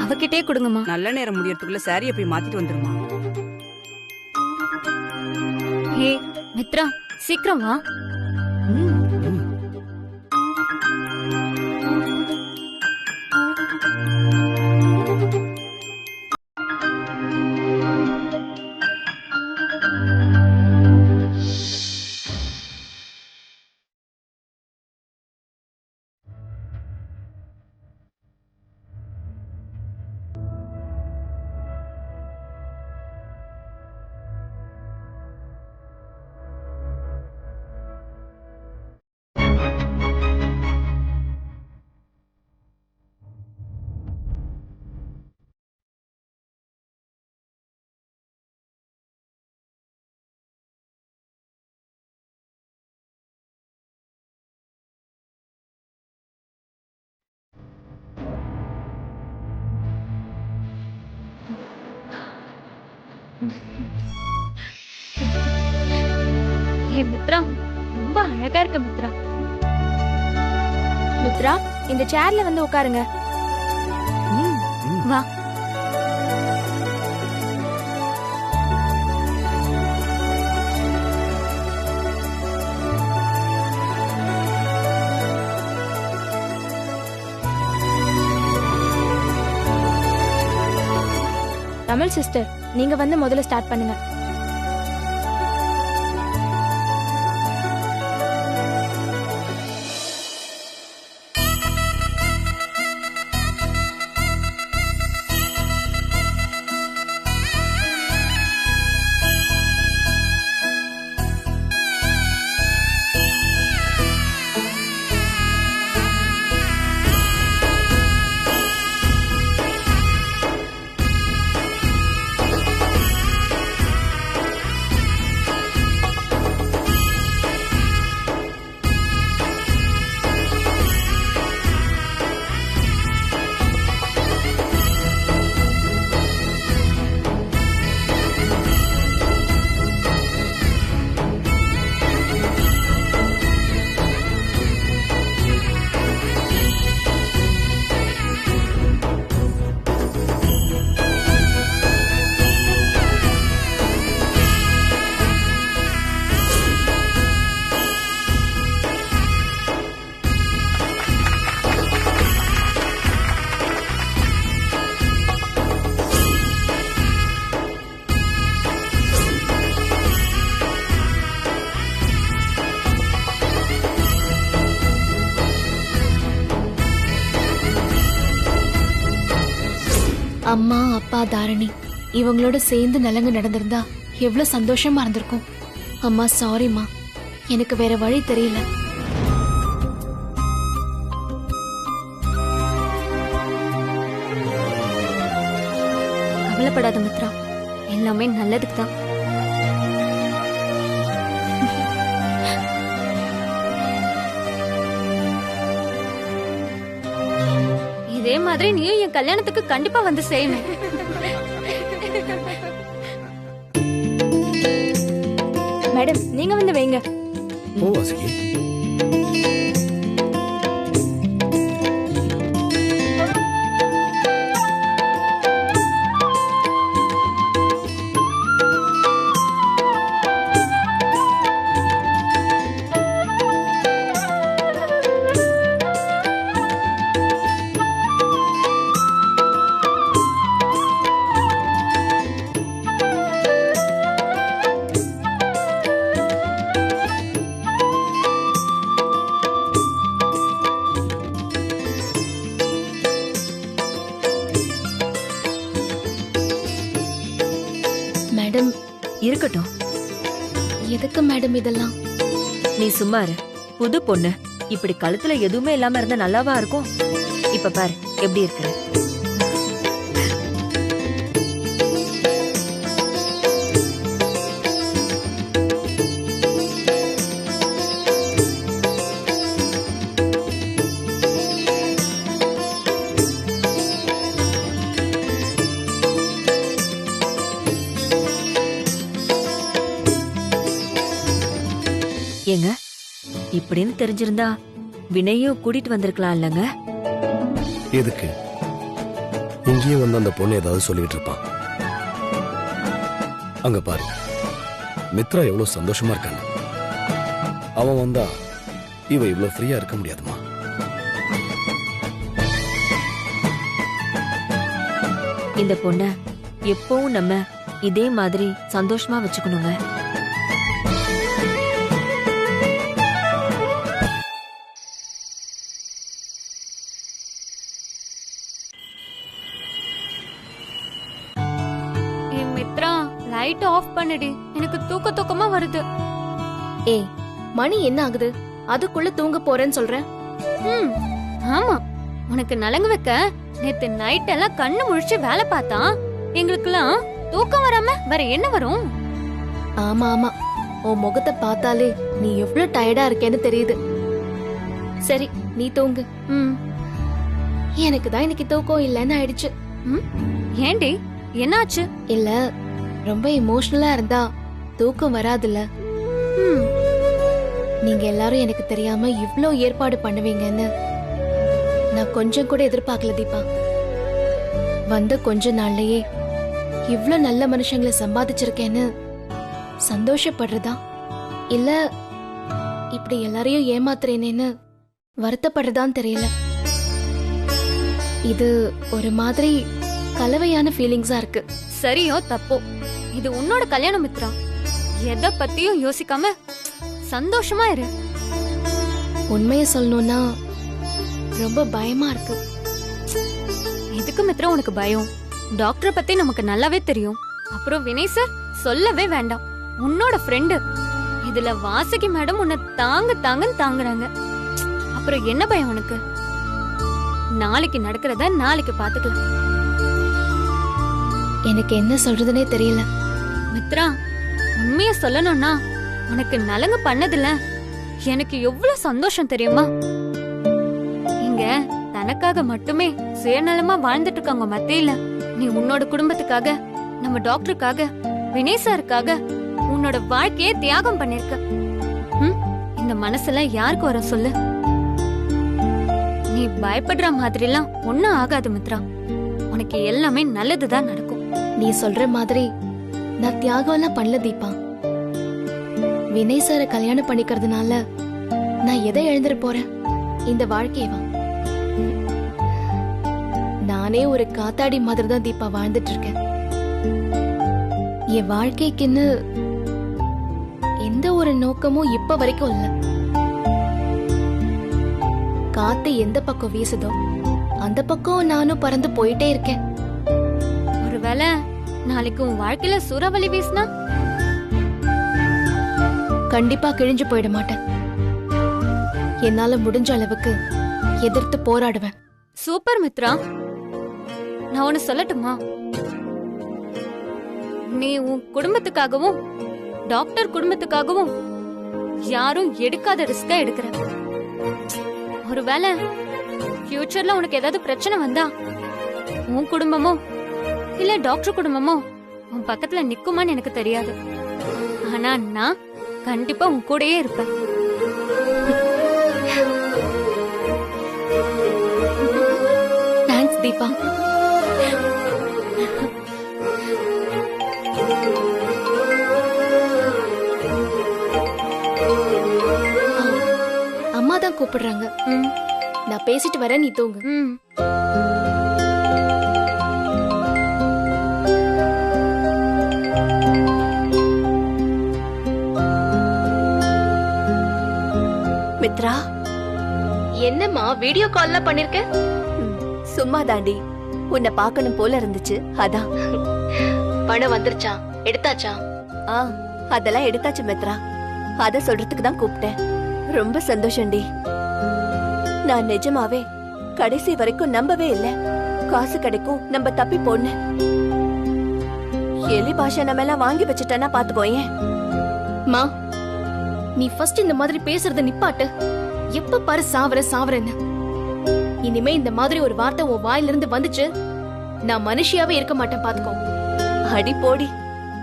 அவகிட்டே கொடுங்கம்மா. நல்ல நேரம் முடியறதுக்குள்ள சாரியை போய் மாத்திட்டு வந்துருமா. ஹே மித்ரா, சீக்கிரம் வா. ஹே மித்ரா, ரொம்ப அழகா இருக்க மித்ரா. மித்ரா, இந்த சேர்ல வந்து உட்காருங்க. வா. தமிழ் சிஸ்டர், நீங்க வந்து முதல்ல ஸ்டார்ட் பண்ணுங்க. அம்மா அப்பா தாரணி இவங்களோட சேர்ந்து நலங்கு நடந்திருந்தா எவ்வளவு சந்தோஷமா இருந்திருக்கும். அம்மா சாரிம்மா, எனக்கு வேற வழி தெரியல. கவலைப்படாத மித்ரா, எல்லாமே நல்லதுக்கு தான். இதே மாதிரி நீயும் என் கல்யாணத்துக்கு கண்டிப்பா வந்து செய்யணும். மேடம், நீங்க வந்து வைங்க. ஓ வாசுகி, மேடம் இருக்கட்டும். எதுக்கு மேடம் இதெல்லாம்? நீ சும்மா இரு. புது பொண்ணு இப்படி கழுத்துல எதுவுமே இல்லாம இருந்தா நல்லாவா இருக்கும்? இப்ப பாரு எப்படி இருக்கிற. ஏங்க, இப்படின்னு தெரிஞ்சிருந்தா வினையும் கூட்டிட்டு வந்திருக்கலாம் இல்லங்க? எதுக்கு? இங்கேயே வந்து அந்த பொண்ணு ஏதாவது சொல்லிட்டு இருப்பான். அங்க பாரு, மித்ரா எவ்வளவு சந்தோஷமா இருக்காங்க. அவன் வந்தா இவ இவ்வளவு ஃப்ரீயா இருக்க முடியாதுமா. இந்த பொண்ண எப்பவும் நம்ம இதே மாதிரி சந்தோஷமா வச்சுக்கணுங்க. ஏய் மித்ரா, லைட் ஆஃப் பண்ணுடி, எனக்கு தூக்கமா வருது. ஏய், மணி என்ன ஆகுது? அதுக்குள்ள தூங்க போறேன்னு சொல்ற? ம், ஆமா, உனக்கு நலங்கு வைக்க நேத்து நைட் எல்லாம் கண்ணு முழிச்சு வேலை பார்த்தா எங்களுக்குலாம் தூக்கம் வராம வேற என்ன வரும்? ஆமா ஆமா, உன் முகத்தை பார்த்தாலே நீ எவ்வளவு டயர்டா இருக்கேன்னு தெரியுது. சரி, நீ தூங்கு. ம், எனக்கு தான் இன்னைக்கு தூக்கம் இல்லைன்னு ஆயிடுச்சு. ம், ஏண்டி என்னாச்சு? இல்ல, ரொம்ப எமோஷனலா இருந்தா தூக்கம் வராதுல்ல. ம், நீங்க எல்லாரும் எனக்கு தெரியாம இவ்ளோ ஏற்பாடு பண்ணுவீங்கன்னு நான் கொஞ்சம் கூட எதிர்பார்க்கல தீபா. வந்த கொஞ்ச நாள்லயே இவ்ளோ நல்ல மனுஷங்களை சம்பாதிச்சிருக்கேன்னு சந்தோஷப்படுறதா இல்ல இப்படி எல்லாரையும் ஏமாத்துறேனேன்னு வருத்தப்படுறதான்னு தெரியல. இது ஒரு மாதிரி கலவையான ஃபீலிங்ஸா இருக்கு. சரியோ தப்போ, இது உன்னோட கல்யாணம் மித்ரா. எதை பத்தியும் யோசிக்காம சந்தோஷமா இரு. உண்மைய சொல்லணும்னா ரொம்ப பயமா இருக்கு. எதுக்கு மித்ரா உனக்கு பயம்? டாக்டரை பத்தி நமக்கு நல்லாவே தெரியும். அப்புறம் வினய் சார் சொல்லவே வேண்டாம், உன்னோட ஃப்ரெண்டு. இதுல வாசுகி மேடம் உன்னை தாங்கன்னு தாங்குறாங்க. அப்புறம் என்ன பயம் உனக்கு? நாளைக்கு நடக்கிறத நாளைக்கு பாத்துக்கலாம். எனக்கு என்ன சொல்றதுனே தெரியல. மித்ரா, உண்மைய சொல்லணும்னா உனக்கு நலங்கு பண்ணதில்ல எனக்கு எவ்வளவு சந்தோஷம் தெரியுமா? இங்க தனக்காக மட்டுமே சுயநலமா வாழ்ந்துட்டு இருக்காங்க மத்தியில நீ உன்னோட குடும்பத்துக்காக, நம்ம டாக்டருக்காக, வினய் சாருக்காக உன்னோட வாழ்க்கையே தியாகம் பண்ணிருக்க. இந்த மனசுல யாருக்கு வர சொல்லு? நீ பயப்படுற மாதிரிலாம் ஒண்ணும் ஆகாது மித்ரா. உனக்கு எல்லாமே நல்லதுதான் நடக்கும். நீ சொல்ற மாதிரி நான் தியாகம் எல்லாம் பண்ணல தீபா. வினய் சார கல்யாணம் பண்ணிக்கிறதுனால நான் எதை எழுந்துட்டு போறேன்? இந்த வாழ்க்கையவா? நானே ஒரு காத்தாடி மாதிரி தான் தீபா வாழ்ந்துட்டு இருக்கேன். என் வாழ்க்கைக்குன்னு எந்த ஒரு நோக்கமும் இப்ப வரைக்கும் இல்ல. காத்து எந்த பக்கம் வீசுதோ அந்த பக்கம் நானும் பறந்து போயிட்டே இருக்கேன். ஒருவேளை நாளைக்கு உன் வாழ்க்கையில சூறாவளி வீசினா? கண்டிப்பா கிழிஞ்சு போயிட மாட்டேன். என்னால முடிஞ்ச அளவுக்கு எதிர்த்து போராடுவேன். சூப்பர் மித்ரா. நான் ஒன்னு சொல்லட்டுமா? நீ உன் குடும்பத்துக்காகவும் டாக்டர் குடும்பத்துக்காகவும் யாரும் எடுக்காத ரிஸ்கா எடுக்கிற. ஒருவேளை ஃபியூச்சர்ல உனக்கு ஏதாவது பிரச்சனை வந்தா உன் குடும்பமோ இல்ல டாக்டர் குடும்பமோ உன் பக்கத்துல நிக்குமான்னு எனக்கு தெரியாது. ஆனா நான் கண்டிப்பா உன் கூடயே இருப்பேன். தேங்க்ஸ் தீபா. அம்மா தான் கூப்பிடுறாங்க. ம், நான் பேசிட்டு வரேன், நீ தூங்கு. ம். மித்ரா, என்னம்மா வீடியோ கால்ல பண்ணிருக்க? சும்மா தாண்டி, உன்னை பார்க்கணும் போல இருந்துச்சு, அதான். பணம் வந்துருச்சா? எடுத்தாச்சா? ஆ, அதெல்லாம் எடுத்தாச்சு மித்ரா. அத சொல்றதுக்கு தான் கூப்பிட்டேன். ரொம்ப சந்தோஷம்டி. நான் நிஜமாவே கடைசி வரைக்கும் நம்பவே இல்ல காசு கிடைக்கும் நம்ம தப்பி போன. எலி பாஷா நம்ம எல்லாம் வாங்கி வச்சுட்டேன்னா பாத்துக்கோயேன். மா, நீ ஃபர்ஸ்ட் இந்த மாதிரி பேசுறத நிப்பாட்டு. எப்ப பாரு சாவரன்னு. இனிமே இந்த மாதிரி ஒரு வார்த்தை உன் வாயில இருந்து வந்துச்சு, நான் மனுஷியாவே இருக்க மாட்டேன், பாத்துக்கோ. அடி போடி.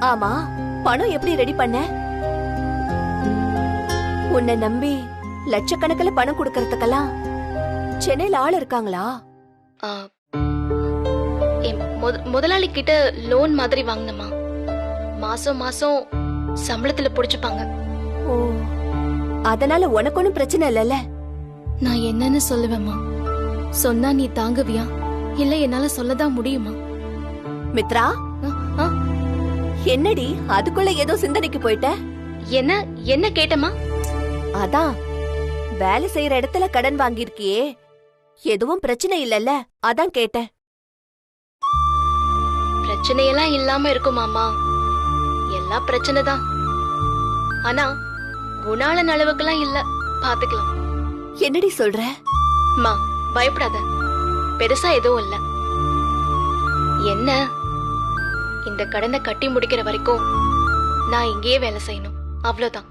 ஆமா, பணம் எப்படி ரெடி பண்ண? உன்னை நம்பி லட்சக்கணக்கில் பணம் கொடுக்கறதுக்கெல்லாம் சென்னையில ஆள் இருக்காங்களா? முதலாளி கிட்ட லோன் மாதிரி வாங்கினமா. மாசம் மாசம் சம்பளத்துல புடிச்சுப்பாங்க. ஓ, அதனால உனக்கு ஒண்ணும் பிரச்சனை இல்லைல்ல? நான் என்னன்னு சொல்லுவேம்மா? சொன்னா நீ தாங்குவியா? இல்ல என்னால சொல்லதான் முடியுமா? மித்ரா, ஆ, ஆ, என்னடி அதுக்குள்ள ஏதோ சிந்தனைக்கு போயிட்ட? என்ன கேட்டமா? அதான் வேலை செய்யற இடத்துல கடன் வாங்கியிருக்கியே, எதுவும் பிரச்சனை இல்லல்ல, அதான் கேட்டேன். பிரச்சனையெல்லாம் இல்லாம இருக்குமாமா? எல்லாம் பிரச்சனை தான். ஆனா குணாளன் அளவுக்குலாம் இல்ல, பாத்துக்கலாம். என்னடி சொல்ற? மா, பயப்படாத, பெருசா எதுவும் இல்ல. என்ன, இந்த கடனை கட்டி முடிக்கிற வரைக்கும் நான் இங்கேயே வேலை செய்யணும், அவ்வளவுதான்.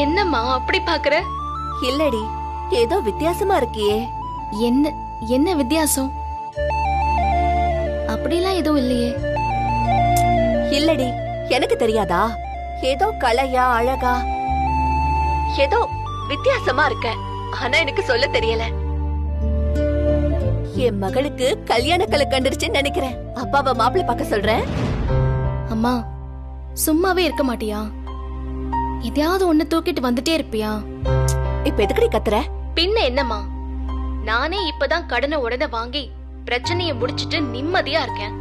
என்னம்மா அப்படி பாக்குற? இல்லடி, ஏதோ வித்தியாசமா இருக்கியே. என்ன வித்தியாசம்? அப்படிலாம் எதுவும் இல்லையே. இல்லடி, எனக்கு தெரியாதா? ஏதோ கலையா அழகா ஏதோ வித்தியாசமா இருக்க. ஆனா எனக்கு சொல்ல தெரியல. என் மகளுக்கு கல்யாண கலை கண்டுருச்சுன்னு நினைக்கிறேன். அப்பாவை மாப்பிள்ளை பார்க்க சொல்றேன். அம்மா, சும்மாவே இருக்க மாட்டியா? எதையாவது ஒண்ணு தூக்கிட்டு வந்துட்டே இருப்பியா? இப்ப எதுக்கடி கத்துற? பின்ன என்னம்மா, நானே இப்பதான் கடனை உடனே வாங்கி பிரச்சனையை முடிச்சிட்டு நிம்மதியா இருக்கேன்.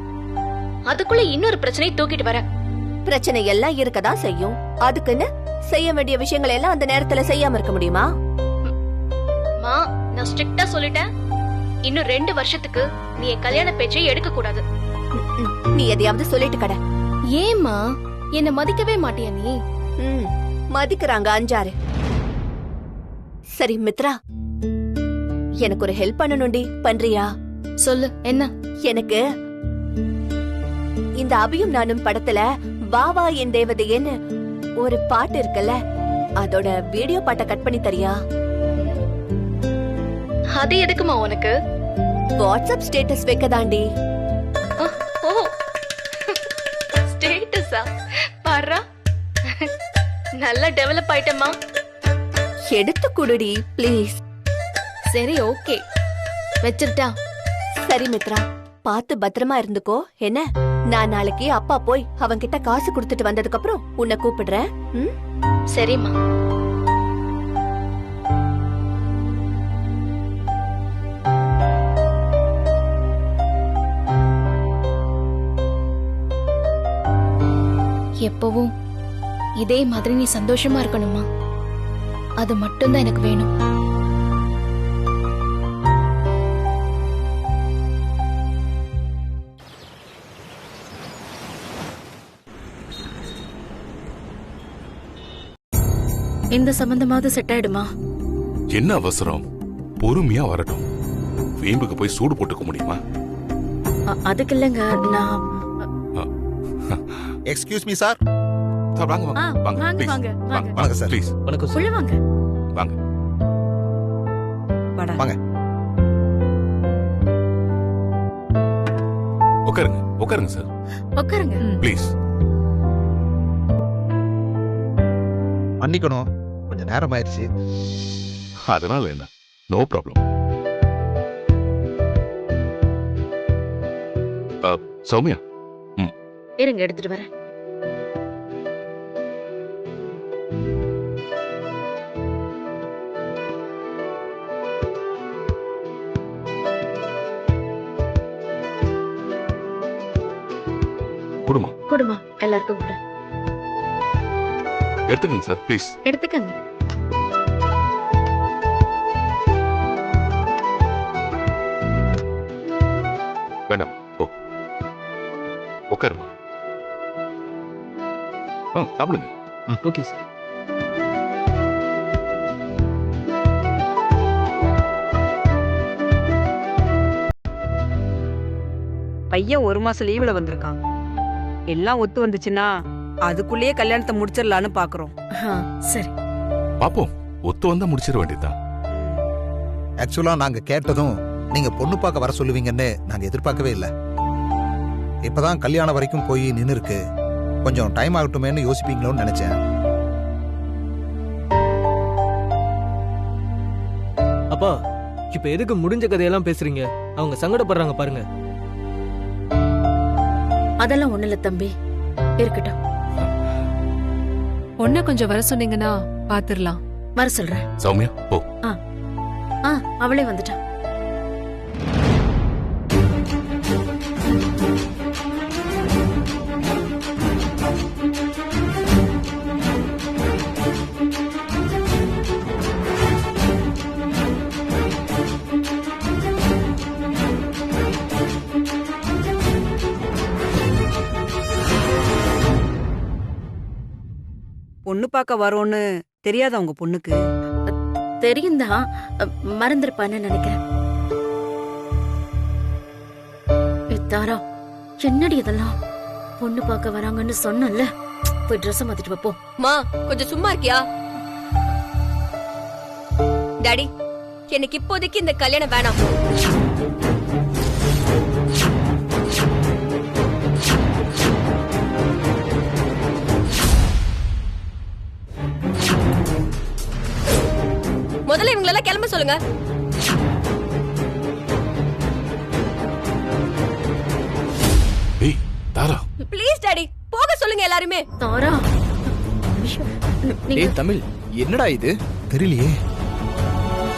அதுக்குள்ள இன்னொரு பிரச்சனையை தூக்கிட்டு வர. பிரச்சனை எல்லாம் இருக்கதான் செய்யும். அதுக்குன்னு செய்ய வேண்டிய விஷயங்களை எல்லாம் அந்த நேரத்துல செய்யாம இருக்க முடியுமா? மா, நான் ஸ்ட்ரிக்ட்டா சொல்லிட்டேன். இன்னும் 2 வருஷத்துக்கு நீ என் கல்யாண பேச்சை எடுக்க கூடாது. நீ எதையாவது சொல்லிட்டு கட. ஏம்மா, என்ன மதிக்கவே மாட்டியா நீ? மதிக்கிறாங்க 5-6. சரி மித்ரா, எனக்கு ஒரு ஹெல்ப் பண்ணணும்டி, பண்றியா? சொல்லு, என்ன? எனக்கு இந்த அபியும் நானும் படத்துல வா வா என் தேவதையேன்னு ஒரு பாட்டு இருக்குல்ல, அதோட வீடியோ பாட்டை கட் பண்ணி தரியா? அது எதுக்குமா உனக்கு? WhatsApp status வைக்கதாண்டி. ஓ, ஸ்டேட்டஸா? பாரா, நல்லா டெவலப் ஆயிட்டமா. எடுத்து குடுடி ப்ளீஸ். சரி, ஓகே, வச்சிருட்டா? சரி மித்ரா, பார்த்து பத்திரமா இருந்துக்கோ. என்ன, நான் நாளைக்கு அப்பா போய் அவன்கிட்ட காசு கொடுத்துட்டு வந்ததுக்கு அப்புறம் உன்னை கூப்பிடுறேன். சரிம்மா. எப்பவும் இதே மாதிரி நீ சந்தோஷமா இருக்கணுமா? அது மட்டும்தான் எனக்கு வேணும். இந்த சம்பந்தமாவது செட் ஆயிடுமா? என்ன அவசரம்? பொறுமையா வரட்டும். வீம்புக்கு போய் சூடு போட்டுக்க முடியுமா? அதுக்கு இல்லங்க, நான் எக்ஸ்கியூஸ் மீ சார். வாங்க வாங்க வாங்க வாங்க please. வாங்க வாங்க வாங்க சார். ப்ளீஸ் வணக்கம் உள்ள வாங்க வாங்க. வாடா. வாங்க. உட்காருங்க உட்காருங்க சார், உட்காருங்க. ப்ளீஸ். மன்னிக்கணும், கொஞ்சம் நேரம் ஆயிடுச்சு. அதனால என்ன, நோ ப்ராப்ளம். சௌமியா, இருங்க, எடுத்துட்டு வரேன். குடுமா கொடுமா, எல்லாருக்கும் கூட எடுத்துக்கங்க சார், ப்ளீஸ். எடுத்துக்கங்க. வேண்டாம், ஓ உட்காருமா. சாப்பிடுங்க. Okay sir. பையன் 1 மாசம் லீவுல வந்திருக்கான். எல்லாம் ஒத்து வந்துச்சுன்னா அதுக்குள்ளேயே கல்யாணத்தை முடிச்சிடலான்னு பாக்குறோம். சரி, பாப்போம், ஒத்து வந்தா முடிச்சிட வேண்டியதுதான். ஆக்சுவலா நாங்க கேட்டதும் நீங்க பொண்ணு பார்க்க வர சொல்லுவீங்கன்னு நாங்க எதிர்பார்க்கவே இல்லை. இப்பதான் கல்யாணம் வரைக்கும் போய் நின்னு இருக்கு, கொஞ்சம் டைம் ஆகட்டுமேன்னு யோசிப்பீங்களோன்னு நினைச்சேன். அப்பா, இப்ப எதுக்கு முடிஞ்ச கதையெல்லாம் பேசுறீங்க? அவங்க சங்கடப்படுறாங்க பாருங்க. அதெல்லாம் ஒண்ணு இல்ல தம்பி, இருக்கட்டும். பொண்ண கொஞ்சம் வர சொன்னீங்கன்னா பாத்துரலாம். வர சொல்றேன். சௌமியா போ. அவளே வந்துட்டா. பொண்ணு பார்க்க வரோன்னு தெரியாத உங்க பொண்ணுக்கு? தெரியும்தான், மறந்துருப்பான்னு நினைக்கிறேன். தாரா, என்னடி இதெல்லாம்? பொண்ணு பார்க்க வராங்கன்னு சொன்னல, போய் ட்ரெஸ் மாத்திட்டு வைப்போம். மா கொஞ்சம் சும்மா இருக்கியா? டாடி, எனக்கு இப்போதைக்கு இந்த கல்யாணம் வேணாம். முதல்ல இவங்களெல்லாம் கிளம்ப சொல்லுங்க. ஏய் தாரா, ப்ளீஸ் டாடி, போக சொல்லுங்க எல்லாருமே. தாரா, ஏய் தமிழ், என்னடா இது? தெரியலையே.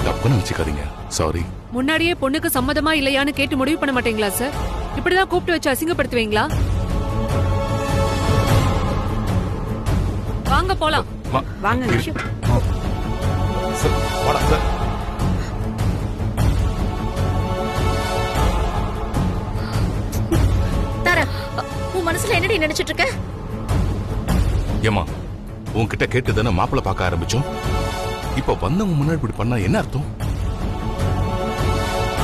தப்புன்னு நினைச்சுக்காதீங்க, சாரி. முன்னாடியே பொண்ணுக்கு சம்மதமா இல்லையான்னு கேட்டு முடிவு பண்ண மாட்டீங்களா சார்? இப்படிதான் கூப்பிட்டு வச்சு அசிங்கப்படுத்துவீங்களா? வாங்க போலாம். வாங்க. சார், வாடா சார். தாரா, உன் மனசுல என்னடி நினைச்சிட்டு இருக்க? ஏமா, உன்கிட்ட கேட்டு தானே மாப்பிள்ள பார்க்க ஆரம்பிச்சோம். இப்ப வந்தவங்க முன்னாடி இப்படி பண்ணா என்ன அர்த்தம்?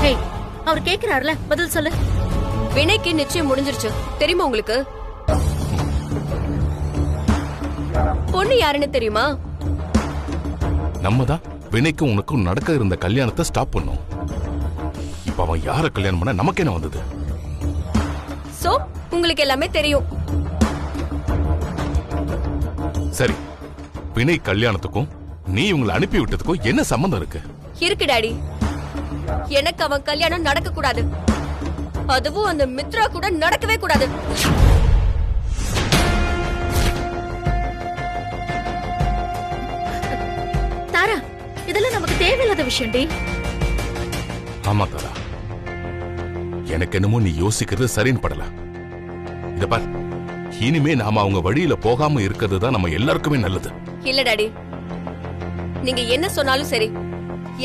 ஹேய், அவர் கேக்குறாருல, பதில் சொல்லு. வினைக்கு நிச்சயம் முடிஞ்சிருச்சு, தெரியுமா உங்களுக்கு? பொண்ணு யாருன்னு தெரியுமா? நம்ம தான் வினைக்கும் உனக்கும் நடக்க இருந்த கல்யாணத்தை ஸ்டாப் பண்ணோம். இப்ப அவன் யார கல்யாணம் பண்ண நமக்கு என்ன வந்தது? சோ உங்களுக்கு எல்லாமே தெரியும். சரி, வினை கல்யாணத்துக்கும் நீ இவங்களை அனுப்பி விட்டதுக்கும் என்ன சம்பந்தம் இருக்கு? இருக்கு டாடி. எனக்கு அவன் கல்யாணம் நடக்க கூடாது. அதுவும் அந்த மித்ரா கூட நடக்கவே கூடாது. தாரா, இதெல்லாம் நமக்கு தேவையில்லாத விஷயம்டி. ஆமா தாரா, எனக்கு என்னமோ நீ யோசிக்கிறது சரின்னு படல. இத பார், இனிமே நாம அவங்க வழியில போகாம இருக்கிறது தான் நம்ம எல்லாருக்குமே நல்லது. இல்ல டாடி, நீங்க என்ன சொன்னாலும் சரி,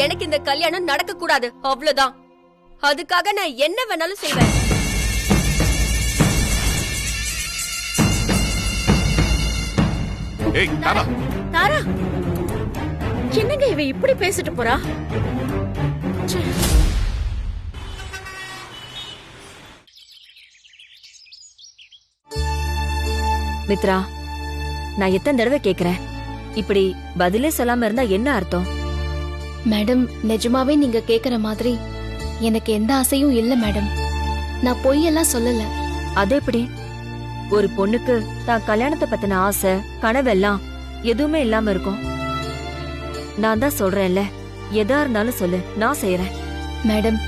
எனக்கு இந்த கல்யாணம் நடக்க கூடாது, அவ்வளவுதான். அதுக்காக நான் என்ன வேணாலும் செய்வேன். ஏய் தாரா, தாரா, என்னங்க இவ இப்படி பேசிட்டு போறா? மித்ரா, நான் எத்தனை தடவை கேக்குறேன், இப்படி பதிலே சொல்லாம இருந்தா என்ன அர்த்தம்? மேடம், நிஜமாவே நீங்க கேக்குற மாதிரி எனக்கு எந்த ஆசையும் இல்ல மேடம். நான் பொய்யெல்லாம் சொல்லல. அது எப்படி? ஒரு பொண்ணுக்கு தான் கல்யாணத்தை பத்தின ஆசை, கனவெல்லாம் எதுவுமே இல்லாம இருக்கும். நான் தான் சொல்றேன்ல, எதா இருந்தாலும் சொல்லு, நான் செய்யறேன். மேடம்,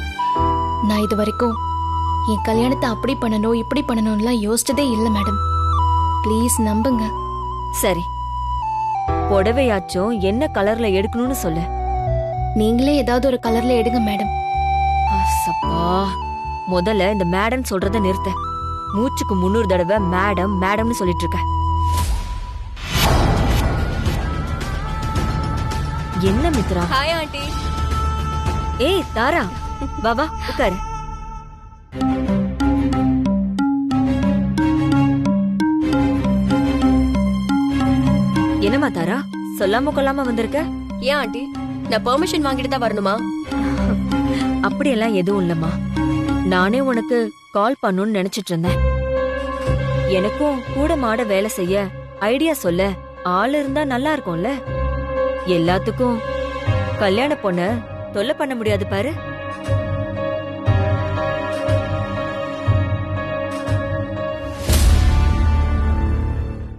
நான் இது வரைக்கும் என் கல்யாணத்தை அப்படி பண்ணணும் இப்படி பண்ணணும்லாம் யோசிச்சதே இல்ல மேடம். ப்ளீஸ் நம்புங்க. சரி, புடவையாச்சும் என்ன கலர்ல எடுக்கணும்னு சொல்லு. நீங்களே ஏதாவது ஒரு கலர்ல எடுங்க மேடம். சப்பா, முதல்ல இந்த மேடம் சொல்றத நிறுத்த. மூச்சுக்கு 300 தடவை மேடம் மேடம்னு சொல்லிட்டு இருக்க. என்ன மித்ரா? Hi aunty. ஏய் தாரா, வா வா உட்காரு. என்னம்மா தாரா, சொல்லாம கொள்ளாம வந்திருக்க? ஏன் ஆண்டி, நான் பெர்மிஷன் வாங்கிட்டு தான் வரணுமா? அப்படியெல்லாம் எதுவும் இல்லம்மா. நானே உனக்கு கால் பண்ணணும்னு நினைச்சிட்டு இருந்தேன். எனக்கும் கூட மாட வேலை செய்ய ஐடியா சொல்ல ஆள் இருந்தா நல்லா இருக்கும்ல. எல்லாத்துக்கும் கல்யாண பொண்ண தொல்லை பண்ண முடியாது பாரு.